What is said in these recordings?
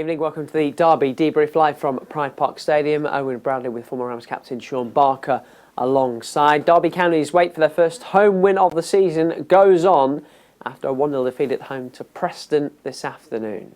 Evening, welcome to the Derby debrief live from Pride Park Stadium. Owen Bradley with former Rams captain Shaun Barker alongside. Derby County's wait for their first home win of the season goes on after a 1-0 defeat at home to Preston this afternoon.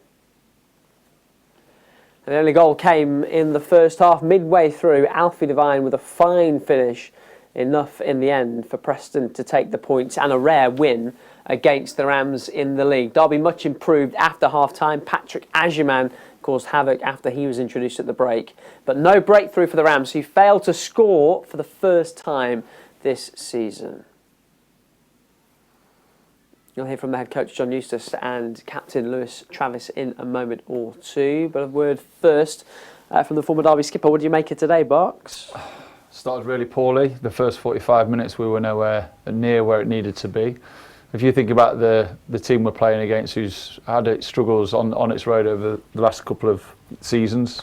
And the only goal came in the first half. Midway through, Alfie Devine with a fine finish, enough in the end for Preston to take the points and a rare win against the Rams in the league. Derby much improved after half-time. Patrick Agyemang caused havoc after he was introduced at the break. But no breakthrough for the Rams, who failed to score for the first time this season. You'll hear from the head coach John Eustace and captain Lewis Travis in a moment or two. But a word first from the former Derby skipper. What do you make of today, Barks? Started really poorly. The first 45 minutes we were nowhere near where it needed to be. If you think about the team we're playing against, who's had its struggles on its road over the last couple of seasons,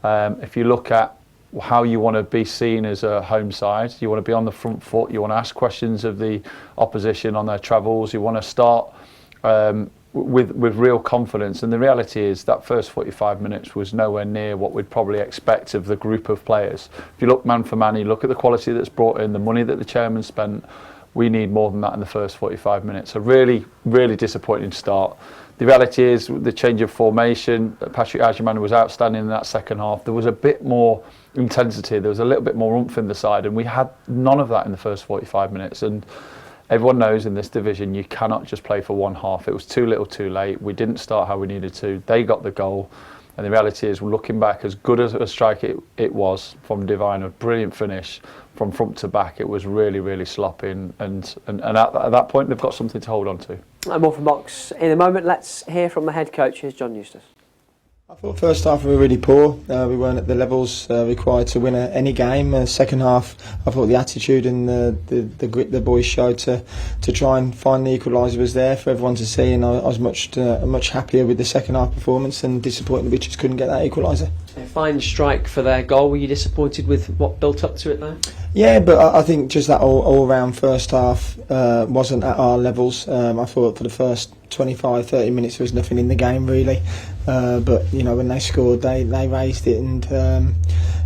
if you look at how you want to be seen as a home side, you want to be on the front foot, you want to ask questions of the opposition on their travels, you want to start with real confidence. And the reality is that first 45 minutes was nowhere near what we'd probably expect of the group of players. If you look man for man, you look at the quality that's brought in, the money that the chairman spent, we need more than that in the first 45 minutes. A really, really disappointing start. The reality is the change of formation, Patrick Agyemang was outstanding in that second half. There was a bit more intensity, there was a little bit more oomph in the side, and we had none of that in the first 45 minutes. And everyone knows in this division you cannot just play for one half. It was too little too late. We didn't start how we needed to. They got the goal. And the reality is, looking back, as good as a strike it was from Devine, a brilliant finish from front to back, it was really, really sloppy. And at that point, they've got something to hold on to. And more from Box in a moment. Let's hear from the head coach. Here's John Eustace. I thought first half we were really poor. We weren't at the levels required to win any game. Second half, I thought the attitude and the grit the boys showed to try and find the equaliser was there for everyone to see, and I was much happier with the second half performance, and disappointed we just couldn't get that equaliser. A fine strike for their goal. Were you disappointed with what built up to it there? Yeah, but I think just that all round first half wasn't at our levels. I thought for the first 25-30 minutes there was nothing in the game really, but you know, when they scored they raised it, and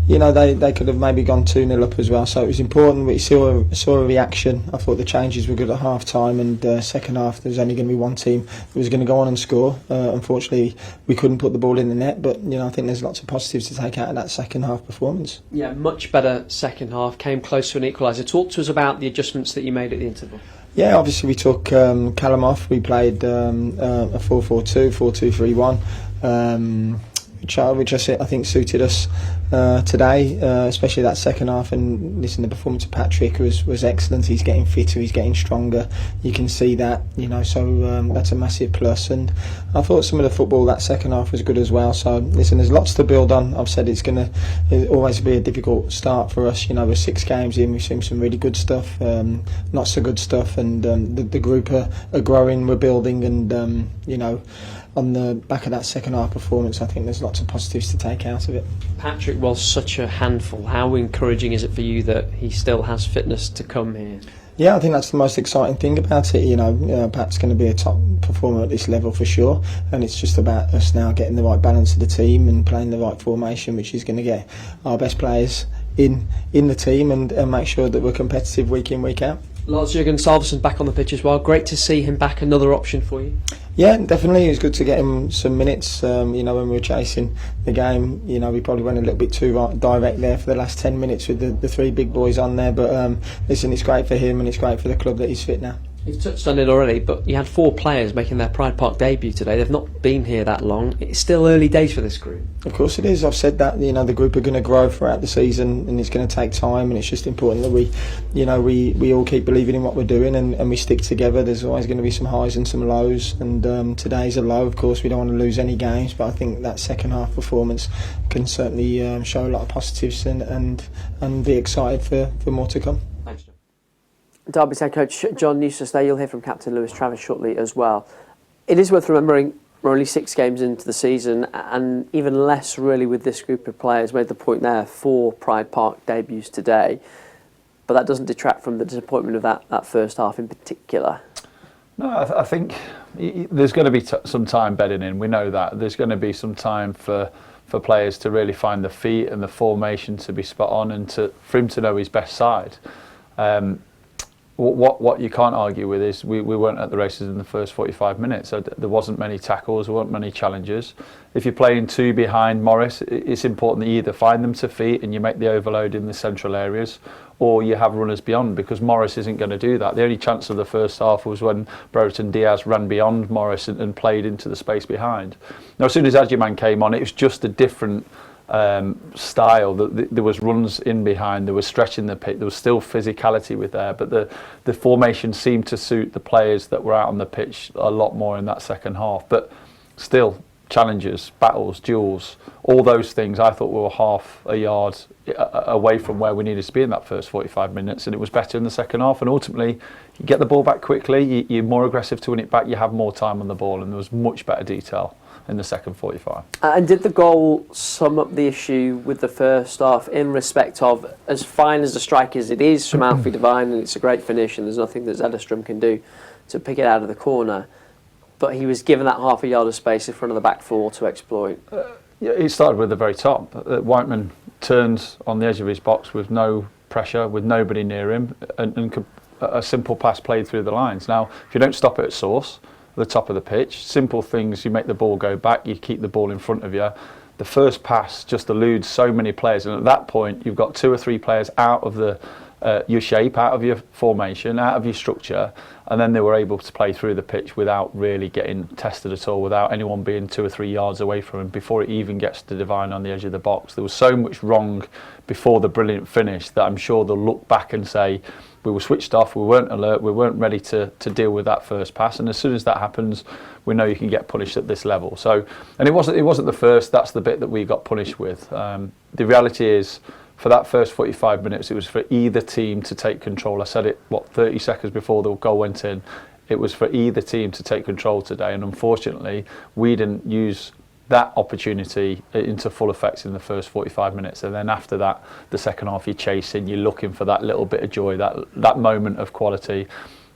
you know, they could have maybe gone 2-0 up as well, so it was important. We saw a reaction. I thought the changes were good at half time, and second half there was only going to be one team that was going to go on and score. Unfortunately we couldn't put the ball in the net, but you know, I think there's lots of positives to take out of that second half performance. Yeah, much better second half, came close to an equaliser. Talk to us about the adjustments that you made at the interval. Yeah, obviously we took Callum off. We played a 4-4-2, 4-2-3-1, which I think suited us today, especially that second half. And listen, the performance of Patrick was excellent. He's getting fitter, he's getting stronger. You can see that, you know, so that's a massive plus. And I thought some of the football that second half was good as well. So listen, there's lots to build on. I've said it's always be a difficult start for us. You know, we're 6 games in, we've seen some really good stuff, not so good stuff, and the group are growing, we're building, and you know, on the back of that second half performance, I think there's lots of positives to take out of it. Patrick was such a handful. How encouraging is it for you that he still has fitness to come here? Yeah, I think that's the most exciting thing about it. You know, Pat's going to be a top performer at this level for sure, and it's just about us now getting the right balance of the team and playing the right formation, which is going to get our best players in the team and make sure that we're competitive week in, week out. Lars-Jürgen Salveson back on the pitch as well. Great to see him back. Another option for you. Yeah, definitely. It was good to get him some minutes. You know, when we were chasing the game, you know, we probably went a little bit too direct there for the last 10 minutes with the 3 big boys on there. But listen, it's great for him and it's great for the club that he's fit now. You've touched on it already, but you had 4 players making their Pride Park debut today. They've not been here that long. It's still early days for this group. Of course it is. I've said that. You know, the group are going to grow throughout the season, and it's going to take time. And it's just important that we all keep believing in what we're doing, and we stick together. There's always going to be some highs and some lows, and today's a low. Of course, we don't want to lose any games, but I think that second half performance can certainly show a lot of positives and be excited for more to come. Derby's head coach John Eustace there. You'll hear from captain Lewis Travis shortly as well. It is worth remembering we're only 6 games into the season, and even less really with this group of players. Made the point there, 4 Pride Park debuts today, but that doesn't detract from the disappointment of that first half in particular. No, I think there's going to be some time bedding in. We know that. There's going to be some time for players to really find the feet and the formation to be spot on, and for him to know his best side. What you can't argue with is we weren't at the races in the first 45 minutes. So there wasn't many tackles, there weren't many challenges. If you're playing two behind Morris, it's important that you either find them to feet and you make the overload in the central areas, or you have runners beyond, because Morris isn't going to do that. The only chance of the first half was when Brereton Diaz ran beyond Morris and played into the space behind. Now, as soon as Adjiman came on, it was just a different style. There was runs in behind, there was stretching the pitch, there was still physicality with there, but the formation seemed to suit the players that were out on the pitch a lot more in that second half. But still, challenges, battles, duels, all those things, I thought we were half a yard away from where we needed to be in that first 45 minutes, and it was better in the second half. And ultimately, you get the ball back quickly, you're more aggressive to win it back, you have more time on the ball, and there was much better detail in the second 45. And did the goal sum up the issue with the first half, in respect of, as fine as a strike as it is from Alfie Devine, and it's a great finish and there's nothing that Zederstrom can do to pick it out of the corner, but he was given that half a yard of space in front of the back four to exploit? Yeah, it started with the very top. Whiteman turned on the edge of his box with no pressure, with nobody near him, and a simple pass played through the lines. Now, if you don't stop it at source, the top of the pitch, simple things, you make the ball go back, you keep the ball in front of you. The first pass just eludes so many players, and at that point you've got 2 or 3 players out of your shape, out of your formation, out of your structure, and then they were able to play through the pitch without really getting tested at all, without anyone being 2 or 3 yards away from him before it even gets to Devine on the edge of the box. There was so much wrong before the brilliant finish that I'm sure they'll look back and say, we were switched off, we weren't alert, we weren't ready to deal with that first pass, and as soon as that happens, we know you can get punished at this level. So, and it wasn't the first, that's the bit that we got punished with. The reality is, for that first 45 minutes, it was for either team to take control. I said it, 30 seconds before the goal went in, it was for either team to take control today, and unfortunately, we didn't use that opportunity into full effect in the first 45 minutes, and then after that, the second half, you're chasing, you're looking for that little bit of joy, that moment of quality.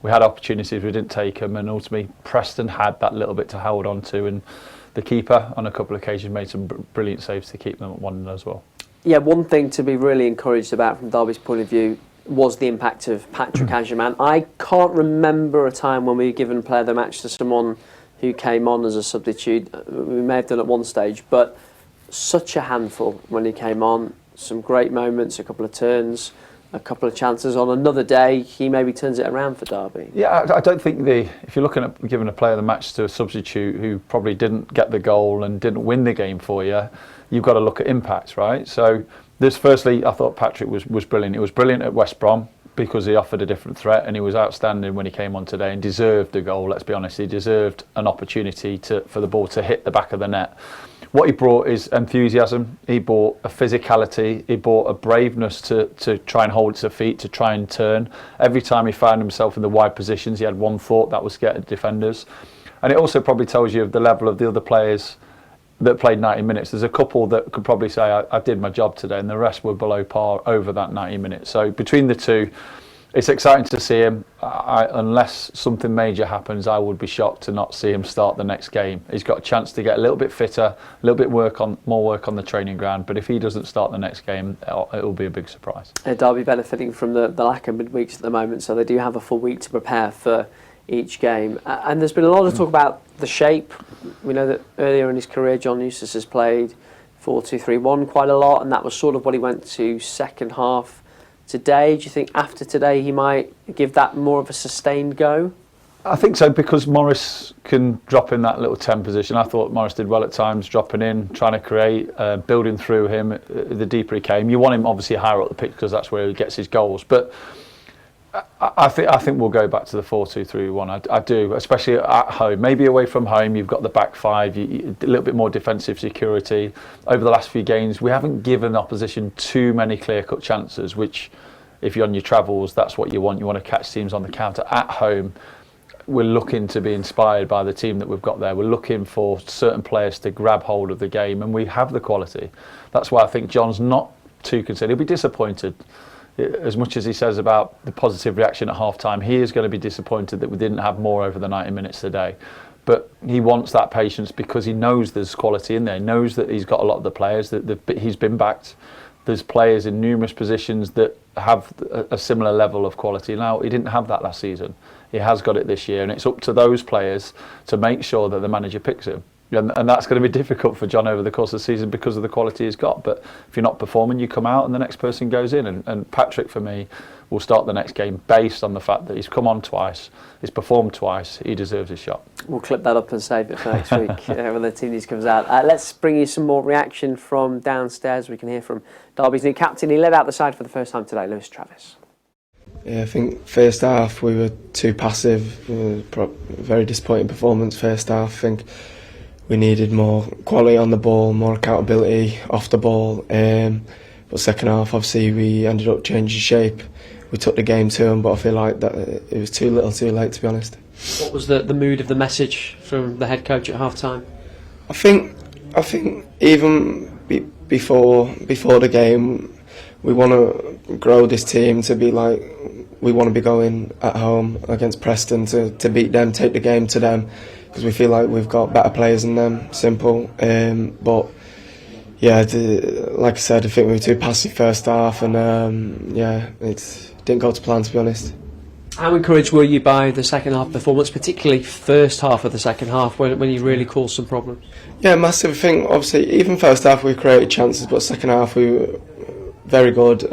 We had opportunities, we didn't take them, and ultimately Preston had that little bit to hold on to, and the keeper on a couple of occasions made some brilliant saves to keep them at 1-0 as well. Yeah, one thing to be really encouraged about from Derby's point of view was the impact of Patrick Adjiman. I can't remember a time when we've given player of the match to someone who came on as a substitute. We may have done at one stage, but such a handful when he came on. Some great moments, a couple of turns, a couple of chances. On another day, he maybe turns it around for Derby. Yeah, I don't think if you're looking at giving a player of the match to a substitute who probably didn't get the goal and didn't win the game for you, you've got to look at impact, right? So firstly, I thought Patrick was brilliant. He was brilliant at West Brom because he offered a different threat, and he was outstanding when he came on today and deserved a goal, let's be honest. He deserved an opportunity for the ball to hit the back of the net. What he brought is enthusiasm, he brought a physicality, he brought a braveness to try and hold to feet, to try and turn. Every time he found himself in the wide positions, he had one thought, that was get at defenders. And it also probably tells you of the level of the other players that played 90 minutes. There's a couple that could probably say, I did my job today, and the rest were below par over that 90 minutes. So between the two, it's exciting to see him. Unless something major happens, I would be shocked to not see him start the next game. He's got a chance to get a little bit fitter, a little bit more work on the training ground, but if he doesn't start the next game, it'll be a big surprise. Derby benefiting from the lack of midweeks at the moment, so they do have a full week to prepare for each game. And there's been a lot of talk about the shape. We know that earlier in his career, John Eustace has played 4-2-3-1 quite a lot, and that was sort of what he went to second half today. Do you think after today he might give that more of a sustained go? I think so, because Morris can drop in that little 10 position. I thought Morris did well at times, dropping in, trying to create, building through him the deeper he came. You want him obviously higher up the pitch because that's where he gets his goals. But I think we'll go back to the 4-2-3-1. I do, especially at home. Maybe away from home, you've got the back five, a little bit more defensive security. Over the last few games, we haven't given opposition too many clear-cut chances, which, if you're on your travels, that's what you want. You want to catch teams on the counter. At home, we're looking to be inspired by the team that we've got there. We're looking for certain players to grab hold of the game, and we have the quality. That's why I think John's not too concerned. He'll be disappointed as much as he says about the positive reaction at half-time, he is going to be disappointed that we didn't have more over the 90 minutes today. But he wants that patience because he knows there's quality in there. He knows that he's got a lot of the players, that he's been backed. There's players in numerous positions that have a similar level of quality. Now, he didn't have that last season. He has got it this year, and it's up to those players to make sure that the manager picks him. And that's going to be difficult for John over the course of the season because of the quality he's got. But if you're not performing, you come out and the next person goes in. And Patrick, for me, will start the next game based on the fact that he's come on twice, he's performed twice, he deserves his shot. We'll clip that up and save it for next week when the team news comes out. Let's bring you some more reaction from downstairs. We can hear from Derby's new captain. He led out the side for the first time today, Lewis Travis. Yeah, I think first half we were too passive. Very disappointing performance first half. I think we needed more quality on the ball, more accountability off the ball. But second half, obviously, we ended up changing shape. We took the game to them, but I feel like that it was too little, too late, to be honest. What was the mood of the message from the head coach at half time? I think even before the game, we want to grow this team to be like, we want to be going at home against Preston to beat them, take the game to them, because we feel like we've got better players than them. Simple. But yeah, like I said, I think we were too passive first half, and yeah, it didn't go to plan, to be honest. How encouraged were you by the second half performance, particularly first half of the second half, when you really caused some problems? Yeah, massive. I think obviously even first half we created chances, but second half we were very good.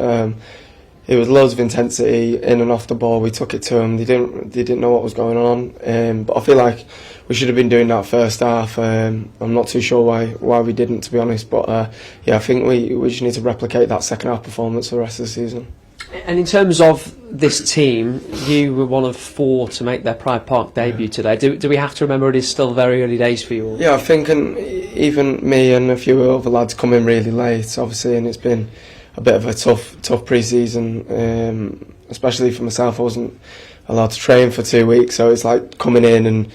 It was loads of intensity in and off the ball. We took it to them. They didn't know what was going on. But I feel like we should have been doing that first half. I'm not too sure why we didn't, to be honest. But yeah, I think we just need to replicate that second half performance for the rest of the season. And in terms of this team, you were one of 4 to make their Pride Park debut today. Do we have to remember it is still very early days for you all? Yeah, I think, and even me and a few other lads come in really late, obviously, and it's been a bit of a tough pre-season, especially for myself. I wasn't allowed to train for 2 weeks, so it's like coming in and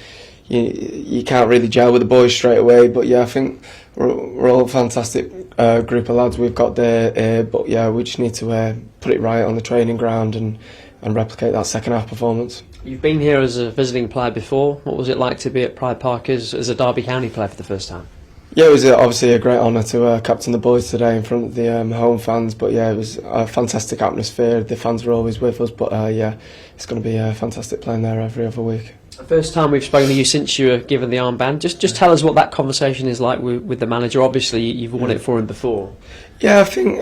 you can't really gel with the boys straight away. But yeah, I think we're all a fantastic group of lads we've got there, but yeah, we just need to put it right on the training ground and replicate that second half performance. You've been here as a visiting player before. What was it like to be at Pride Park as a Derby County player for the first time? Yeah, it was obviously a great honour to captain the boys today in front of the home fans. But yeah, it was a fantastic atmosphere. The fans were always with us. But yeah, it's going to be fantastic playing there every other week. First time we've spoken to you since you were given the armband. Just tell us what that conversation is like with the manager. Obviously, you've won it for him before. Yeah, I think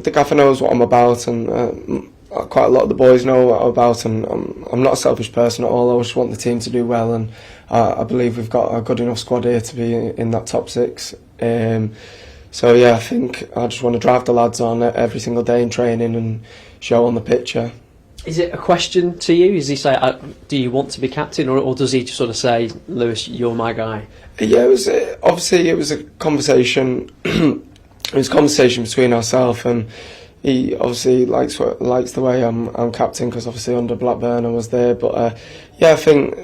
the gaffer knows what I'm about, and quite a lot of the boys know what I'm about. And I'm not a selfish person at all. I just want the team to do well, and I believe we've got a good enough squad here to be in that top 6. So yeah, I think I just want to drive the lads on every single day in training and show on the pitch. Is it a question to you? Does he say, do you want to be captain, or does he just sort of say, Lewis, you're my guy? Yeah, it was obviously it was a conversation. It was a conversation between ourselves, and he obviously likes the way I'm captain, because obviously under Blackburn I was there. But yeah, I think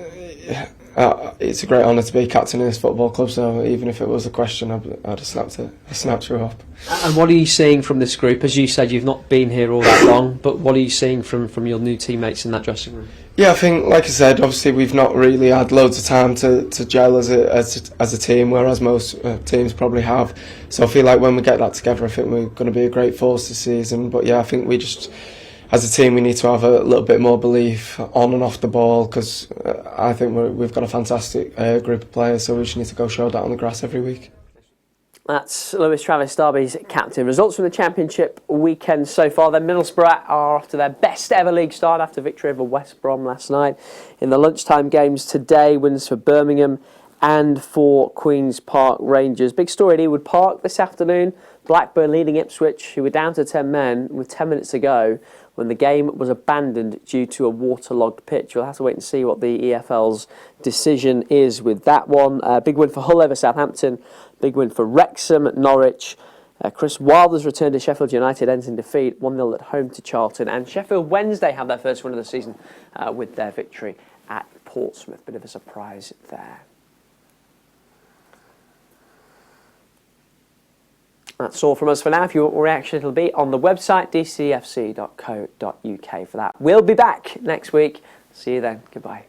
it's a great honour to be captain in this football club. So even if it was a question, I'd have snapped her up. And what are you seeing from this group? As you said, you've not been here all that long, but what are you seeing from your new teammates in that dressing room? Yeah, I think, like I said, obviously we've not really had loads of time to gel as a team, whereas most teams probably have. So I feel like when we get that together, I think we're going to be a great force this season. But yeah, I think we just, as a team, we need to have a little bit more belief on and off the ball, because I think we've got a fantastic group of players, so we just need to go show that on the grass every week. That's Lewis Travis, Derby's captain. Results from the Championship weekend so far. Then Middlesbrough are off to their best ever league start after victory over West Brom last night. In the lunchtime games today, wins for Birmingham and for Queen's Park Rangers. Big story at Ewood Park this afternoon. Blackburn leading Ipswich, who were down to 10 men with 10 minutes to go when the game was abandoned due to a waterlogged pitch. We'll have to wait and see what the EFL's decision is with that one. Big win for Hull over Southampton. Big win for Wrexham at Norwich. Chris Wilder's return to Sheffield United ends in defeat, 1-0 at home to Charlton. And Sheffield Wednesday have their first win of the season with their victory at Portsmouth. Bit of a surprise there. That's all from us for now. If you want more reaction, it'll be on the website dcfc.co.uk for that. We'll be back next week. See you then. Goodbye.